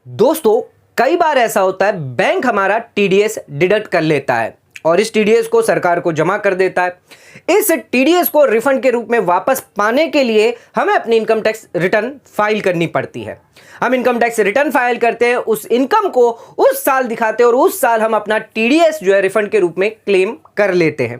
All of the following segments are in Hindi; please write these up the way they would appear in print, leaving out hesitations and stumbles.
दोस्तों, कई बार ऐसा होता है बैंक हमारा टीडीएस डिडक्ट कर लेता है और इस टीडीएस को सरकार को जमा कर देता है। इस टीडीएस को रिफंड के रूप में वापस पाने के लिए हमें अपनी इनकम टैक्स रिटर्न फाइल करनी पड़ती है। हम इनकम टैक्स रिटर्न फाइल करते हैं, उस इनकम को उस साल दिखाते हैं और उस साल हम अपना टीडीएस जो है रिफंड के रूप में क्लेम कर लेते हैं।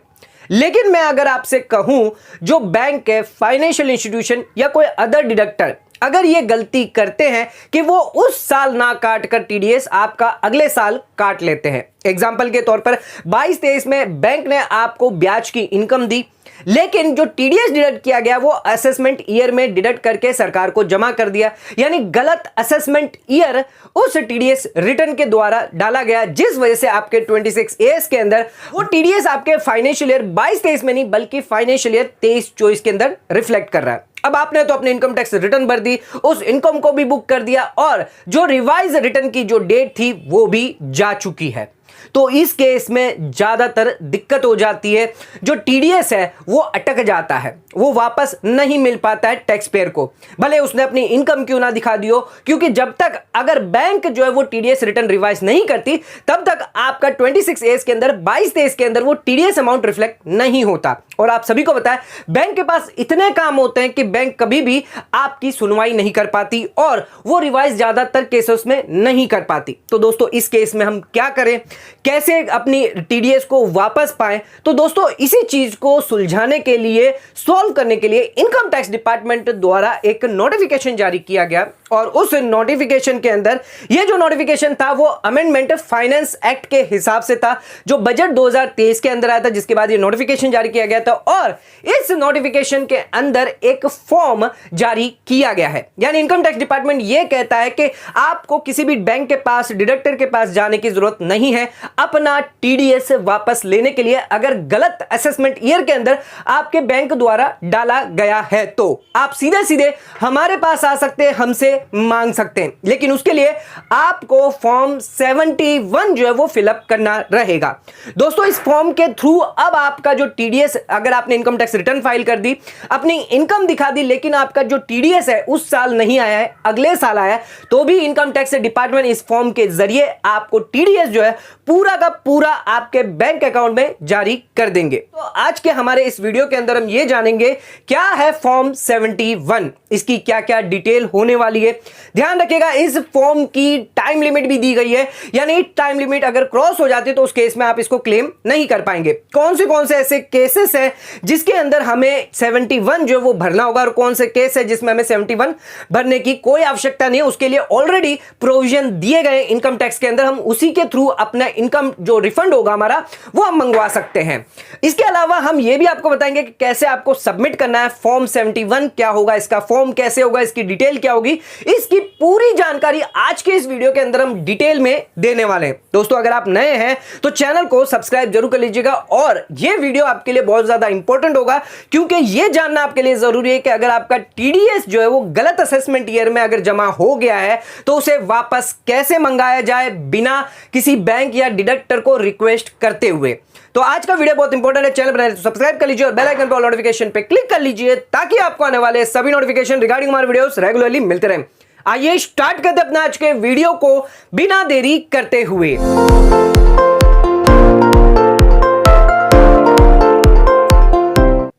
लेकिन मैं अगर आपसे कहूं, जो बैंक है, फाइनेंशियल इंस्टीट्यूशन या कोई अदर डिडक्टर अगर ये गलती करते हैं कि वो उस साल ना काट कर टीडीएस आपका अगले साल काट लेते हैं। एग्जाम्पल के तौर पर 22-23 में बैंक ने आपको ब्याज की इनकम दी, लेकिन जो टीडीएस डिडक्ट किया गया वो असेसमेंट ईयर में डिडक्ट करके सरकार को जमा कर दिया, यानी गलत असेसमेंट ईयर उस टीडीएस रिटर्न के द्वारा डाला गया, जिस वजह से आपके 26 के अंदर वो टीडीएस आपके फाइनेंशियल ईयर 22-23 में नहीं बल्कि फाइनेंशियल ईयर 23-24 के अंदर रिफ्लेक्ट कर रहा है। अब आपने तो अपनी इनकम टैक्स रिटर्न भर दी, उस इनकम को भी बुक कर दिया और जो रिवाइज रिटर्न की जो डेट थी वो भी जा चुकी है। तो इस केस में ज्यादातर दिक्कत हो जाती है, जो टीडीएस है वो अटक जाता है, वो वापस नहीं मिल पाता है टैक्स पेयर को, भले उसने अपनी इनकम क्यों ना दिखा दियो, क्योंकि जब तक अगर बैंक जो है वो टीडीएस रिटर्न रिवाइज नहीं करती तब तक आपका 26 के अंदर 22-23 के अंदर वो टीडीएस अमाउंट रिफ्लेक्ट नहीं होता। और आप सभी को पता है बैंक के पास इतने काम होते हैं कि बैंक कभी भी आपकी सुनवाई नहीं कर पाती और वो रिवाइज ज्यादातर केसेस में नहीं कर पाती। तो दोस्तों, इस केस में हम क्या करें, कैसे अपनी टीडीएस को वापस पाएं? तो दोस्तों, इसी चीज को सुलझाने के लिए, सॉल्व करने के लिए इनकम टैक्स डिपार्टमेंट द्वारा एक नोटिफिकेशन जारी किया गया और उस नोटिफिकेशन के अंदर ये जो नोटिफिकेशन था वो अमेंडमेंट फाइनेंस एक्ट के हिसाब से था, जो बजट 2023 के अंदर आया था, जिसके बाद ये नोटिफिकेशन जारी किया गया था और इस नोटिफिकेशन के अंदर एक फॉर्म जारी किया गया है। यानी इनकम टैक्स डिपार्टमेंट ये कहता है कि आपको किसी भी बैंक के पास, डिडक्टर के पास जाने की जरूरत नहीं है अपना टीडीएस वापस लेने के लिए। अगर गलत असेसमेंट ईयर के अंदर आपके बैंक द्वारा डाला गया है तो आप सीधे सीधे हमारे पास आ सकते हैं, हमसे मांग सकते हैं, लेकिन उसके लिए आपको फॉर्म 71 जो है वो फिलअप करना रहेगा। दोस्तों, इस फॉर्म के थ्रू अब आपका जो टीडीएस, अगर आपने इनकम टैक्स रिटर्न फाइल कर दी, अपनी इनकम दिखा दी, लेकिन आपका जो टीडीएस है उस साल नहीं आया है, अगले साल आया है, तो भी इनकम टैक्स डिपार्टमेंट इस फॉर्म के जरिए आपको टीडीएस जो है पूरा का पूरा आपके बैंक अकाउंट में जारी कर देंगे। तो आज के हमारे इस वीडियो के अंदर हम ये जानेंगे क्या है फॉर्म 71, इसकी क्या क्या डिटेल होने वाली है। ध्यान रखिएगा, इस फॉर्म की टाइम लिमिट भी दी गई है, यानी टाइम लिमिट अगर क्रॉस हो जाती है तो उस केस में आप इसको क्लेम नहीं कर पाएंगे। कौन से ऐसे केसेस हैं जिसके अंदर हमें 71 जो है वो भरना होगा और कौन से केस है जिसमें हमें 71 भरने की कोई आवश्यकता नहीं है, उसके लिए ऑलरेडी प्रोविजन दिए गए इनकम टैक्स के अंदर, हम उसी के थ्रू अपना इनकम जो रिफंड होगा हमारा वो हम मंगवा सकते हैं। इसके अलावा हम ये भी आपको बताएंगे कि कैसे आपको सबमिट करना है फॉर्म 71, क्या होगा इसका फॉर्म, कैसे होगा, इसकी डिटेल क्या होगी, इसकी पूरी जानकारी आज के इस वीडियो के अंदर हम डिटेल में देने वाले हैं। दोस्तों, अगर आप नए हैं तो चैनल को सब्सक्राइब जरूर कर लीजिएगा और यह वीडियो आपके लिए बहुत ज्यादा इंपॉर्टेंट होगा, क्योंकि यह जानना आपके लिए जरूरी है कि अगर आपका टीडीएस जो है वो गलत असेसमेंट ईयर में अगर जमा हो गया है तो उसे वापस कैसे मंगाया जाए बिना किसी बैंक या डिडक्टर को रिक्वेस्ट करते हुए। तो आज का वीडियो बहुत इंपॉर्टेंट है, चैनल बनाए तो सब्सक्राइब कर लीजिए और बेल आइकन पर नोटिफिकेशन पे क्लिक कर लीजिए ताकि आपको आने वाले सभी नोटिफिकेशन रिगार्डिंग हमारे वीडियोस रेगुलरली मिलते रहें। आइए स्टार्ट करते हैं अपना आज के वीडियो को बिना देरी करते हुए।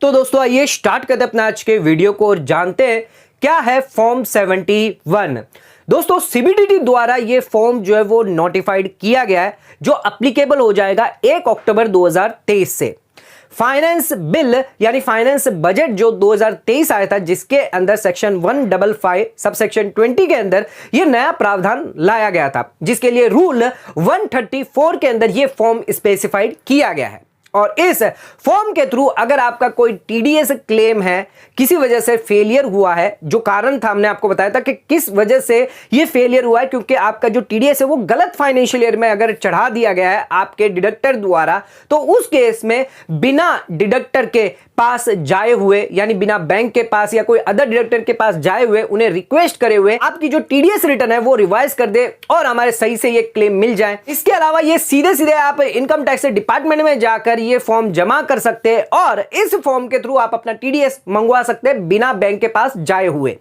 तो दोस्तों, आइए स्टार्ट करते हैं अपना आज के वीडियो को और जानते हैं क्या है फॉर्म 71। दोस्तों, सीबीडीटी द्वारा यह फॉर्म जो है वो नोटिफाइड किया गया है, जो एप्लीकेबल हो जाएगा 1 अक्टूबर 2023 से। फाइनेंस बिल यानी फाइनेंस बजट जो 2023 आया था, जिसके अंदर सेक्शन 155 सबसेक्शन 20 के अंदर यह नया प्रावधान लाया गया था, जिसके लिए रूल 134 के अंदर यह फॉर्म स्पेसिफाइड किया गया है। और इस फॉर्म के थ्रू अगर आपका कोई टीडीएस क्लेम है, किसी वजह से फेलियर हुआ है, जो कारण था हमने आपको बताया था कि किस वजह से ये फेलियर हुआ है, क्योंकि आपका जो टीडीएस है वो गलत फाइनेंशियल ईयर में अगर चढ़ा दिया गया है आपके डिडक्टर द्वारा, तो उस केस में बिना डिडक्टर के पास जाए हुए, यानी बिना बैंक के पास या कोई अदर डिडक्टर के पास जाए हुए, उन्हें रिक्वेस्ट करे हुए आपकी जो टीडीएस रिटर्न है वो रिवाइज कर दे और हमारे सही से ये क्लेम मिल जाए। इसके अलावा ये सीधे सीधे आप इनकम टैक्स डिपार्टमेंट में जाकर ये फॉर्म जमा कर सकते हैं और इस फॉर्म के थ्रू आप अपना टीडीएस मंगवा सकते हैं बिना बैंक के पास जाए हुए।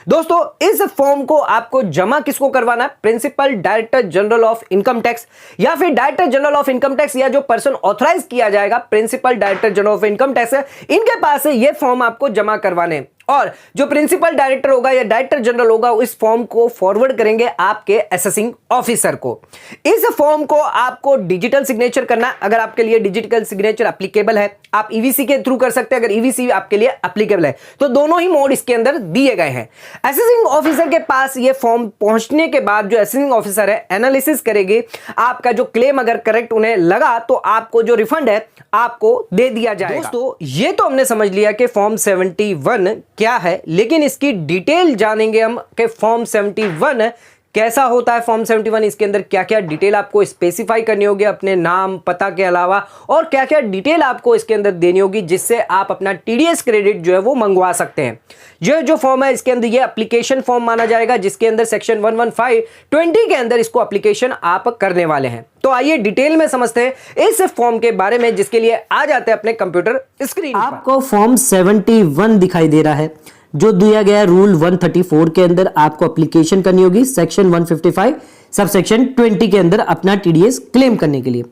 दोस्तों इस फॉर्म को आपको जमा किसको करवाना है? Principal director general of income tax या फिर director general of income tax या जो पर्सन ऑथराइज किया जाएगा principal director general of income tax, इनके पास ये फॉर्म आपको जमा करवाने। और जो प्रिंसिपल डायरेक्टर होगा या डायरेक्टर जनरल होगा इस फॉर्म को फॉरवर्ड करेंगे आपके असेसिंग ऑफिसर को। इस फॉर्म को आपको डिजिटल सिग्नेचर करना। अगर आपके लिए डिजिटल सिग्नेचर एप्लीकेबल है आप ईवीसी के थ्रू कर सकते हैं। अगर ईवीसी आपके लिए एप्लीकेबल है तो दोनों ही मोड इसके अंदर दिए गए हैं। असेसिंग ऑफिसर के पास ये फॉर्म पहुंचने के बाद जो असेसिंग ऑफिसर है एनालिसिस करेगी, आपका जो क्लेम अगर करेक्ट उन्हें लगा तो आपको जो रिफंड है आपको दे दिया जाएगा। दोस्तों ये तो हमने समझ लिया कि फॉर्म 71 क्या है, लेकिन इसकी डिटेल जानेंगे हम कि फॉर्म 71 कैसा होता है। फॉर्म 71 इसके अंदर क्या क्या डिटेल आपको स्पेसिफाई करनी होगी अपने नाम पता के अलावा, और क्या क्या डिटेल आपको इसके अंदर देनी होगी जिससे आप अपना टीडीएस क्रेडिट जो है वो मंगवा सकते हैं। ये जो फॉर्म है इसके अंदर ये एप्लीकेशन फॉर्म माना जाएगा जिसके अंदर सेक्शन 115(20) के अंदर इसको एप्लीकेशन आप करने वाले हैं। तो आइए डिटेल में समझते हैं इस फॉर्म के बारे में, जिसके लिए आ जाते हैं अपने कंप्यूटर स्क्रीन पर। आपको फॉर्म 71 दिखाई दे रहा है जो दिया गया है रूल 134 के अंदर। आपको एप्लीकेशन करनी होगी सेक्शन 155 सब सेक्शन 20 के अंदर अपना टीडीएस क्लेम करने के लिए।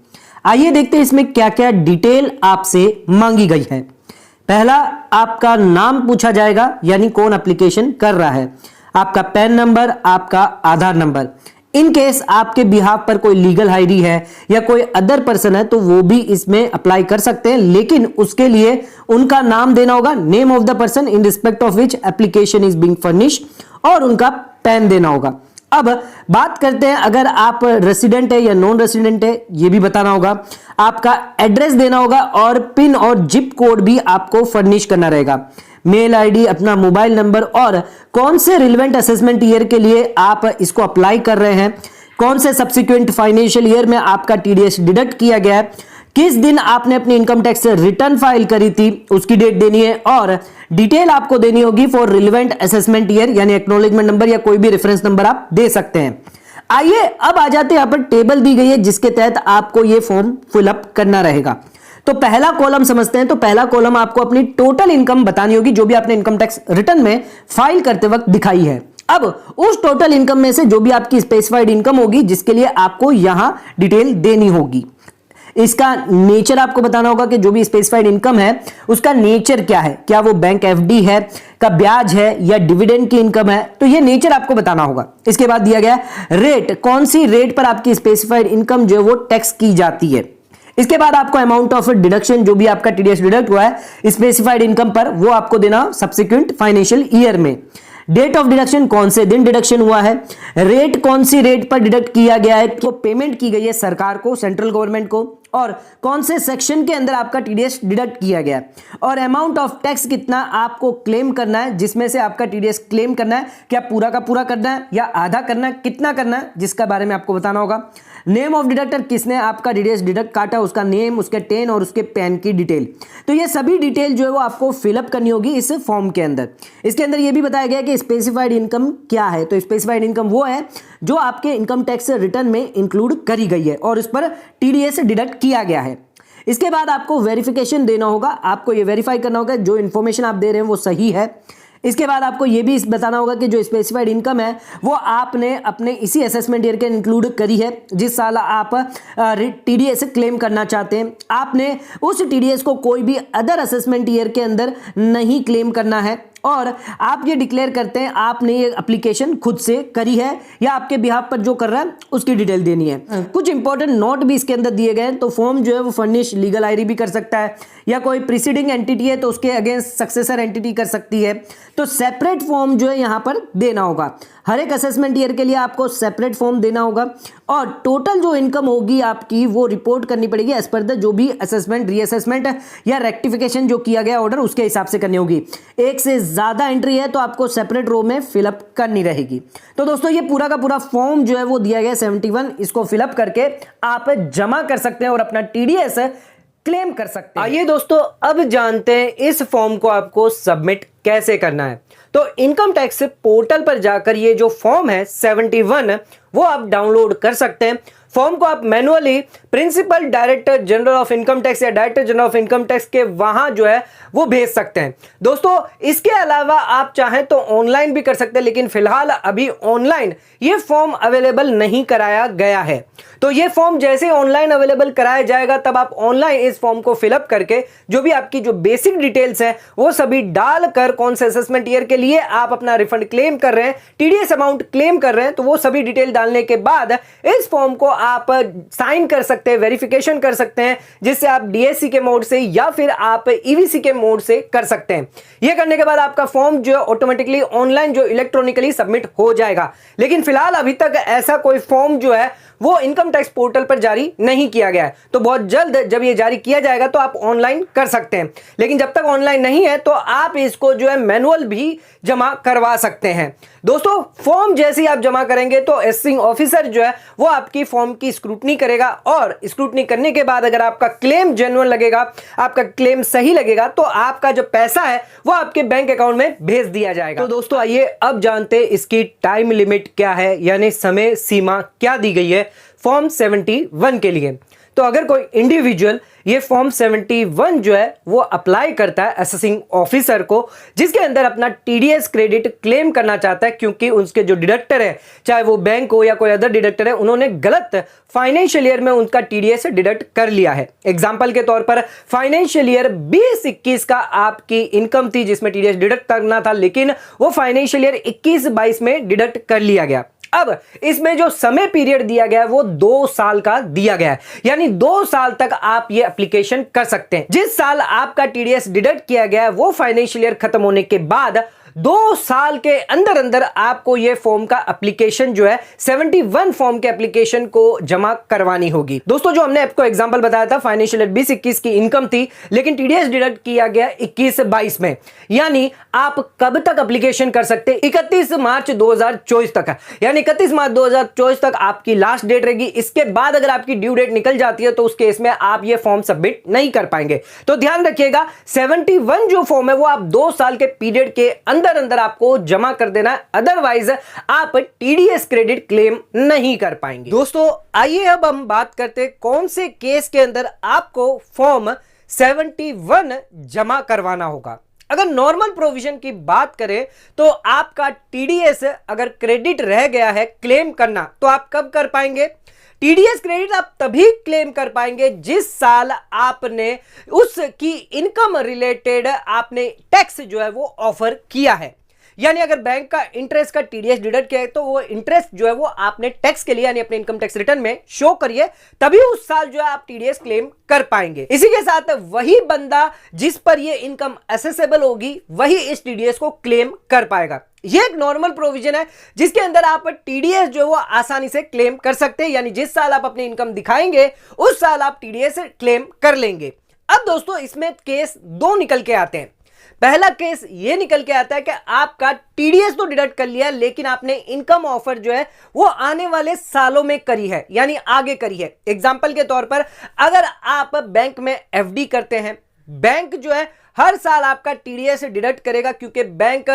आइए देखते हैं इसमें क्या क्या डिटेल आपसे मांगी गई है। पहला आपका नाम पूछा जाएगा, यानी कौन एप्लीकेशन कर रहा है, आपका पैन नंबर, आपका आधार नंबर। इन केस आपके बिहाफ पर कोई लीगल आईडी है या कोई अदर पर्सन है तो वो भी इसमें अप्लाई कर सकते हैं, लेकिन उसके लिए उनका नाम देना होगा, name of the person in respect of which application is being furnished, और उनका पैन देना होगा। अब बात करते हैं अगर आप रेसिडेंट है या नॉन रेसिडेंट है ये भी बताना होगा, आपका एड्रेस देना होगा और पिन और जिप कोड भी आपको फर्निश करना रहेगा, मेल आईडी, अपना मोबाइल नंबर और कौन से रिलेवेंट असेसमेंट ईयर के लिए आप इसको अप्लाई कर रहे हैं, कौन से सब्सिक्वेंट फाइनेंशियल ईयर में आपका टीडीएस डिडक्ट किया गया है, किस दिन आपने अपनी इनकम टैक्स रिटर्न फाइल करी थी उसकी डेट देनी है, और डिटेल आपको देनी होगी फॉर रिलेवेंट असेसमेंट ईयर, यानी एक्नॉलेजमेंट नंबर या कोई भी रेफरेंस नंबर आप दे सकते हैं। आइए अब आ जाते हैं, यहां पर टेबल दी गई है जिसके तहत आपको यह फॉर्म फिलअप करना रहेगा। तो पहला कॉलम समझते हैं। तो पहला कॉलम आपको अपनी टोटल इनकम बतानी होगी जो भी आपने इनकम टैक्स रिटर्न में फाइल करते वक्त दिखाई है। अब उस टोटल इनकम में से जो भी आपकी स्पेसिफाइड इनकम होगी जिसके लिए आपको यहां डिटेल देनी होगी, इसका नेचर आपको बताना होगा कि जो भी स्पेसिफाइड इनकम है उसका नेचर क्या है, क्या वो बैंक एफडी है, का ब्याज है या डिविडेंड की इनकम है, तो ये नेचर आपको बताना होगा। इसके बाद दिया गया रेट, कौन सी रेट पर आपकी स्पेसिफाइड इनकम जो है वो टैक्स की जाती है। इसके बाद आपको अमाउंट ऑफ डिडक्शन जो भी आपका टीडीएस डिडक्ट हुआ है स्पेसिफाइड इनकम पर वो आपको देना सब्सिक्वेंट फाइनेंशियल ईयर में। डेट ऑफ डिडक्शन, कौन से दिन डिडक्शन हुआ है, रेट कौन सी रेट पर डिडक्ट किया गया है, तो पेमेंट की गई है सरकार को, सेंट्रल गवर्नमेंट को, और कौन से सेक्शन के अंदर आपका टीडीएस डिडक्ट किया गया है, और अमाउंट ऑफ टैक्स कितना आपको क्लेम करना है, जिसमें से आपका टीडीएस क्लेम करना है, क्या पूरा का पूरा करना है या आधा करना है, कितना करना है, जिसका बारे में आपको बताना होगा। नेम ऑफ डिडक्टर, किसने आपका टीडीएस डिडक्ट काटा, उसका नेम, उसके टेन और उसके पैन की डिटेल। तो ये सभी डिटेल जो है वो आपको फिलअप करनी होगी इस फॉर्म के अंदर। इसके अंदर ये भी बताया गया कि स्पेसिफाइड इनकम क्या है। तो स्पेसिफाइड इनकम वो है जो आपके इनकम टैक्स रिटर्न में इंक्लूड करी गई है और उस पर टीडीएस डिडक्ट किया गया है। इसके बाद आपको वेरिफिकेशन देना होगा, आपको ये वेरीफाई करना होगा जो इन्फॉर्मेशन आप दे रहे हैं वो सही है। इसके बाद आपको ये भी बताना होगा कि जो स्पेसिफाइड इनकम है वो आपने अपने इसी असेसमेंट ईयर के इंक्लूड करी है जिस साल आप टीडीएस क्लेम करना चाहते हैं। आपने उस टीडीएस को कोई भी अदर असेसमेंट ईयर के अंदर नहीं क्लेम करना है और आप ये डिक्लेयर करते हैं आपने ये एप्लीकेशन खुद से करी है या आपके बिहाफ पर जो कर रहा है उसकी डिटेल देनी है। कुछ इंपॉर्टेंट नोट भी इसके अंदर दिए गए हैं। तो फॉर्म जो है वो फर्निश लीगल आईडी भी कर सकता है या कोई प्रीसीडिंग एंटिटी है तो उसके अगेंस्ट सक्सेसर एंटिटी कर सकती है। तो सेपरेट फॉर्म जो है यहाँ पर देना होगा। हर एक असेसमेंट ईयर के लिए आपको सेपरेट फॉर्म देना होगा और टोटल जो इनकम होगी आपकी वो रिपोर्ट करनी पड़ेगी एज पर द जो भी असेसमेंट, रीअसेसमेंट या रेक्टिफिकेशन जो किया गया ऑर्डर उसके हिसाब से करनी होगी। एक से ज्यादा एंट्री है तो आपको सेपरेट रो में फिलअप करनी रहेगी। तो दोस्तों ये पूरा का पूरा फॉर्म जो है वो दिया गया 71, इसको फिलअप करके आप जमा कर सकते हैं और अपना टीडीएस क्लेम कर सकते हैं। आइए दोस्तों अब जानते हैं इस फॉर्म को आपको सबमिट कैसे करना है। तो इनकम टैक्स पोर्टल पर जाकर ये जो फॉर्म है 71 वो आप डाउनलोड कर सकते हैं। फॉर्म को आप manually principal director general of income tax या director general of income tax के वहां जो है वो भेज सकते हैं। दोस्तों इसके अलावा आप चाहें तो ऑनलाइन भी कर सकते हैं, लेकिन फिलहाल अभी ऑनलाइन ये फॉर्म अवेलेबल नहीं कराया गया है। तो ये फॉर्म जैसे ऑनलाइन अवेलेबल कराया जाएगा तब आप ऑनलाइन इस फॉर्म को फिलअप करके जो भी आपकी जो बेसिक डिटेल्स है वो सभी डालकर कौन से असेसमेंट ईयर के लिए आप अपना रिफंड क्लेम कर रहे हैं, टीडीएस अमाउंट क्लेम कर रहे हैं, तो वो सभी डिटेल डालने के बाद इस फॉर्म को आप साइन कर सकते हैं, वेरिफिकेशन कर सकते हैं, जिससे आप डीएससी के मोड से या फिर आप ईवीसी के मोड से कर सकते हैं। यह करने के बाद आपका फॉर्म जो ऑटोमेटिकली ऑनलाइन जो इलेक्ट्रॉनिकली सबमिट हो जाएगा। लेकिन फिलहाल अभी तक ऐसा कोई फॉर्म जो है वो इनकम टैक्स पोर्टल पर जारी नहीं किया गया है, तो बहुत जल्द जब ये जारी किया जाएगा तो आप ऑनलाइन कर सकते हैं। लेकिन जब तक ऑनलाइन नहीं है तो आप इसको जो है मैनुअल भी जमा करवा सकते हैं। दोस्तों फॉर्म जैसे ही आप जमा करेंगे तो असेसिंग ऑफिसर जो है वो आपकी फॉर्म की स्क्रूटनी करेगा, और स्क्रूटनी करने के बाद अगर आपका क्लेम जेन्युइन लगेगा, आपका क्लेम सही लगेगा, तो आपका जो पैसा है वो आपके बैंक अकाउंट में भेज दिया जाएगा। तो दोस्तों आइए अब जानते हैं इसकी टाइम लिमिट क्या है, यानी समय सीमा क्या दी गई है फॉर्म 71 के लिए। तो अगर कोई इंडिविजुअल ये फॉर्म 71 जो है वो अप्लाई करता है असेसिंग ऑफिसर को, जिसके अंदर अपना टीडीएस क्रेडिट क्लेम करना चाहता है, क्योंकि उसके जो डिडक्टर है, चाहे वो बैंक हो या कोई अदर डिडक्टर है, उन्होंने गलत फाइनेंशियल ईयर में उनका टीडीएस डिडक्ट कर लिया है। एग्जांपल के तौर पर फाइनेंशियल ईयर 20-21 का आपकी इनकम थी जिसमें टीडीएस डिडक्ट करना था, लेकिन वो फाइनेंशियल ईयर 21-22 में डिडक्ट कर लिया गया। अब इसमें जो समय पीरियड दिया गया है वो 2 साल का दिया गया है, यानी 2 साल तक आप ये एप्लीकेशन कर सकते हैं। जिस साल आपका टीडीएस डिडक्ट किया गया है वो फाइनेंशियल ईयर खत्म होने के बाद 2 साल के अंदर अंदर आपको ये फॉर्म का एप्लीकेशन जो है 71 फॉर्म के एप्लीकेशन को जमा करवानी होगी। दोस्तों जो हमने आपको एग्जांपल बताया था, फाइनेंशियल ईयर 20-21 की इनकम थी, लेकिन टीडीएस डिडक्ट किया गया 21-22 में, यानी आप कब तक एप्लीकेशन कर सकते हैं? 31 मार्च 2024 तक है, यानी 31 मार्च 2024 तक आपकी लास्ट डेट रहेगी। इसके बाद अगर आपकी ड्यू डेट निकल जाती है तो उस केस में आप ये फॉर्म सबमिट नहीं कर पाएंगे। तो ध्यान रखिएगा 71 जो फॉर्म है वो आप 2 साल के पीरियड के अंदर आपको जमा कर देना है, अदरवाइज आप टीडीएस क्रेडिट क्लेम नहीं कर पाएंगे। दोस्तों आइए अब हम बात करते हैं कौन से केस के अंदर आपको फॉर्म 71 जमा करवाना होगा। अगर नॉर्मल प्रोविजन की बात करें तो आपका टीडीएस अगर क्रेडिट रह गया है क्लेम करना, तो आप कब कर पाएंगे? टीडीएस क्रेडिट आप तभी क्लेम कर पाएंगे जिस साल आपने उसकी इनकम रिलेटेड आपने टैक्स जो है वो ऑफर किया है। यानी अगर बैंक का इंटरेस्ट का टीडीएस डिडक्ट किया है तो वो इंटरेस्ट जो है वो आपने टैक्स के लिए यानी अपने इनकम टैक्स रिटर्न में शो करिए, तभी उस साल जो है आप टीडीएस क्लेम कर पाएंगे। इसी के साथ वही बंदा जिस पर ये इनकम असेसेबल होगी वही इस टीडीएस को क्लेम कर पाएगा। ये एक नॉर्मल प्रोविजन है जिसके अंदर आप टीडीएस जो है वो आसानी से क्लेम कर सकते हैं, यानी जिस साल आप अपनी इनकम दिखाएंगे उस साल आप टीडीएस क्लेम कर लेंगे। अब दोस्तों इसमें केस 2 निकल के आते हैं। पहला केस ये निकल के आता है कि आपका टीडीएस तो डिडक्ट कर लिया, लेकिन आपने इनकम ऑफर जो है वो आने वाले सालों में करी है, यानी आगे करी है। एग्जांपल के तौर पर अगर आप बैंक में एफडी करते हैं, बैंक जो है हर साल आपका टीडीएस डिडक्ट करेगा, क्योंकि बैंक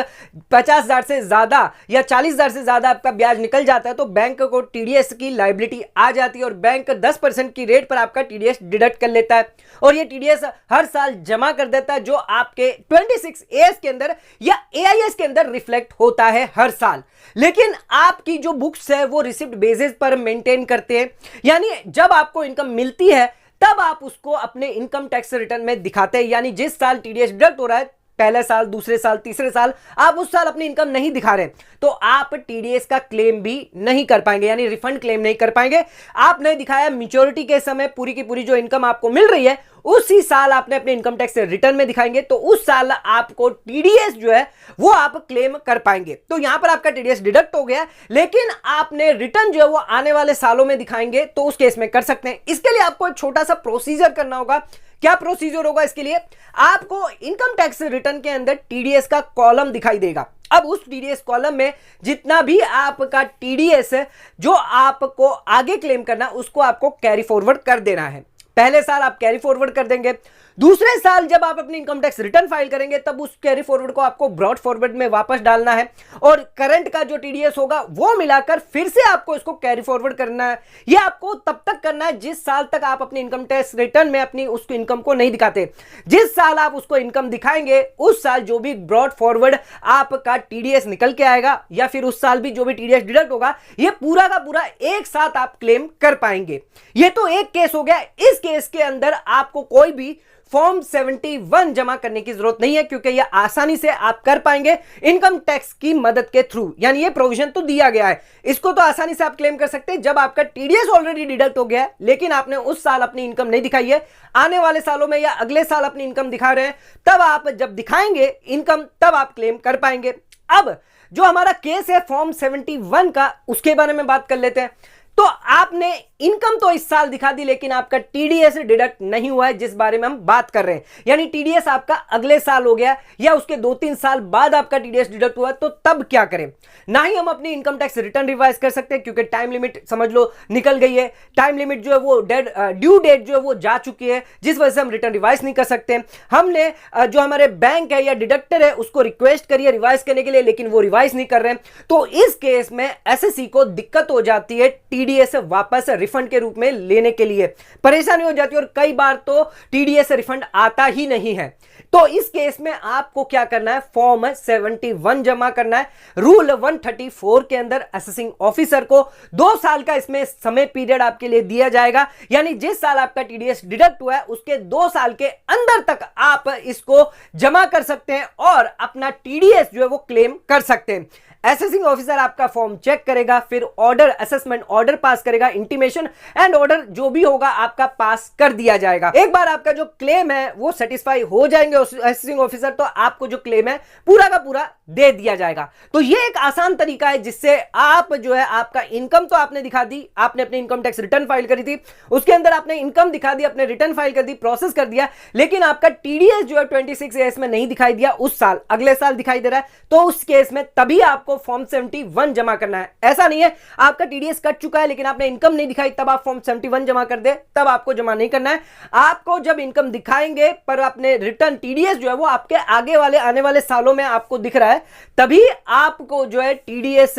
50,000 से ज्यादा या 40,000 से ज्यादा आपका ब्याज निकल जाता है तो बैंक को टीडीएस की लायबिलिटी आ जाती है और बैंक 10% की रेट पर आपका टीडीएस डिडक्ट कर लेता है, और ये टीडीएस हर साल जमा कर देता है, जो आपके 26AS के अंदर या AIS के अंदर रिफ्लेक्ट होता है हर साल। लेकिन आपकी जो बुक्स है वो रिसिप्ट बेसिस पर मेंटेन करते हैं, यानी जब आपको इनकम मिलती है तब आप उसको अपने इनकम टैक्स रिटर्न में दिखाते हैं, यानी जिस साल टीडीएस डिडक्ट हो रहा है, पहले साल, दूसरे साल, तीसरे साल, आप उस साल अपनी इनकम नहीं दिखा रहे तो आप टीडीएस का क्लेम भी नहीं कर पाएंगे, यानी रिफंड क्लेम नहीं कर पाएंगे। आपने दिखाया मैच्योरिटी के समय पूरी की पूरी जो इनकम आपको मिल रही है उसी साल आपने अपने इनकम टैक्स रिटर्न में दिखाएंगे तो उस साल आपको टीडीएस जो है वो आप क्लेम कर पाएंगे। तो यहां पर आपका टीडीएस डिडक्ट हो गया, लेकिन आपने रिटर्न जो है वो आने वाले सालों में दिखाएंगे तो उस केस में कर सकते हैं। इसके लिए आपको एक छोटा सा प्रोसीजर करना होगा। क्या प्रोसीजर होगा इसके लिए? आपको इनकम टैक्स रिटर्न के अंदर टीडीएस का कॉलम दिखाई देगा। अब उस टीडीएस कॉलम में जितना भी आपका टीडीएस है जो आपको आगे क्लेम करना उसको आपको कैरी फॉरवर्ड कर देना है। पहले साल आप कैरी फॉरवर्ड कर देंगे, दूसरे साल जब आप अपनी इनकम टैक्स रिटर्न फाइल करेंगे तब उस कैरी फॉरवर्ड को आपको ब्रॉड फॉरवर्ड में वापस डालना है और करंट का जो टीडीएस होगा वो मिलाकर फिर से आपको इसको कैरी फॉरवर्ड करना है। ये आपको तब तक करना है जिस साल तक आप अपनी इनकम टैक्स रिटर्न में अपनी उस इनकम को नहीं दिखाते। जिस साल आप उसको इनकम दिखाएंगे उस साल जो भी ब्रॉड फॉरवर्ड आपका टीडीएस निकल के आएगा या फिर उस साल भी जो भी टीडीएस डिडक्ट होगा ये पूरा का पूरा एक साथ आप क्लेम कर पाएंगे। ये तो एक केस हो गया। इस केस के अंदर आपको कोई भी फॉर्म 71 जमा करने की जरूरत नहीं है क्योंकि यह आसानी से आप कर पाएंगे इनकम टैक्स की मदद के थ्रू। यानी ये प्रोविजन तो दिया गया है, इसको तो आसानी से आप क्लेम कर सकते हैं जब आपका टीडीएस ऑलरेडी डिडक्ट हो गया है लेकिन आपने उस साल अपनी इनकम नहीं दिखाई है। आने वाले सालों में या अगले साल अपनी इनकम दिखा रहे हैं तब आप जब दिखाएंगे इनकम तब आप क्लेम कर पाएंगे। अब जो हमारा केस है फॉर्म 71 का उसके बारे में बात कर लेते हैं। तो आपने इनकम तो इस साल दिखा दी लेकिन आपका टीडीएस डिडक्ट नहीं हुआ है जिस बारे में हम बात कर रहे हैं। यानी टीडीएस आपका अगले साल हो गया या उसके 2-3 साल बाद आपका टीडीएस डिडक्ट हुआ तो तब क्या करें? ना ही हम अपनी इनकम टैक्स रिटर्न रिवाइज कर सकते हैं क्योंकि टाइम लिमिट समझ लो निकल गई है। टाइम लिमिट जो है वो ड्यू डेट जो है वो जा चुकी है जिस वजह से हम रिटर्न रिवाइज नहीं कर सकते। हमने जो हमारे बैंक है या डिडक्टर है उसको रिक्वेस्ट करिए रिवाइज करने के लिए लेकिन वो रिवाइज नहीं कर रहे हैं। तो इस केस में एसएससी को दिक्कत हो जाती है टीडीएस वापस रिफंड के रूप में लेने के लिए, परेशानी हो जाती है और कई बार तो टीडीएस रिफंड आता ही नहीं है। तो इस केस में आपको क्या करना है? फॉर्म 71 जमा करना है। रूल 134 के अंदर असेसिंग ऑफिसर को 2 साल का इसमें समय पीरियड आपके लिए दिया जाएगा। यानी जिस साल आपका टीडीएस डिडक्ट हुआ है उसके 2 साल के अंदर तक आप इसको जमा कर सकते हैं और अपना टीडीएस जो है वो क्लेम कर सकते हैं। असेसिंग ऑफिसर आपका फॉर्म चेक करेगा, फिर ऑर्डर असेसमेंट ऑर्डर पास करेगा, इंटीमेशन एंड ऑर्डर जो भी होगा आपका पास कर दिया जाएगा। एक बार आपका जो क्लेम है वो सेटिस्फाई हो जाएंगे असेसिंग ऑफिसर तो आपको जो क्लेम है पूरा का पूरा दे दिया जाएगा। तो ये एक आसान तरीका है जिससे आप जो है आपका इनकम तो आपने दिखा दी, आपने अपनी इनकम टैक्स रिटर्न फाइल करी थी उसके अंदर आपने इनकम दिखा दी, अपने रिटर्न फाइल कर दी, प्रोसेस कर दिया, लेकिन आपका टीडीएस जो है 26 ईयर्स में नहीं दिखाई दिया, उस साल अगले साल दिखाई दे रहा है। तो उस केस में तभी आपको फॉर्म 71 जमा करना है। ऐसा नहीं है आपका टीडीएस कट चुका है लेकिन आपने इनकम नहीं दिखाई तब आप फॉर्म 71 जमा कर दे, तब आपको जमा नहीं करना है। आपको जब इनकम दिखाएंगे पर अपने रिटर्न टीडीएस जो है वो आपके आगे वाले आने वाले सालों में आपको दिख रहा है तभी आपको जो है टीडीएस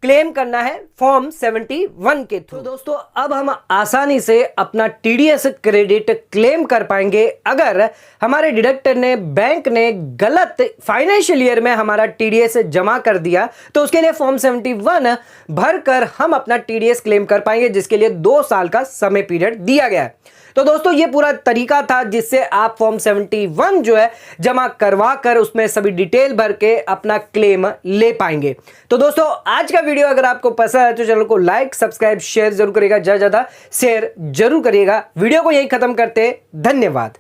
क्लेम करना है फॉर्म 71 के थ्रू। तो दोस्तों अब हम आसानी से अपना टीडीएस क्रेडिट क्लेम कर पाएंगे अगर हमारे डिडक्टर ने बैंक ने गलत फाइनेंशियल ईयर में हमारा टीडीएस जमा कर दिया तो उसके लिए फॉर्म 71 भरकर हम अपना टीडीएस क्लेम कर पाएंगे जिसके लिए 2 साल का समय पीरियड दिया गया है। तो दोस्तों ये पूरा तरीका था जिससे आप फॉर्म 71 जो है जमा करवा कर उसमें सभी डिटेल भर के अपना क्लेम ले पाएंगे। तो दोस्तों आज का वीडियो अगर आपको पसंद है तो चैनल को लाइक सब्सक्राइब शेयर जरूर करिएगा, ज्यादा शेयर जरूर करिएगा। वीडियो को यही खत्म करते, धन्यवाद।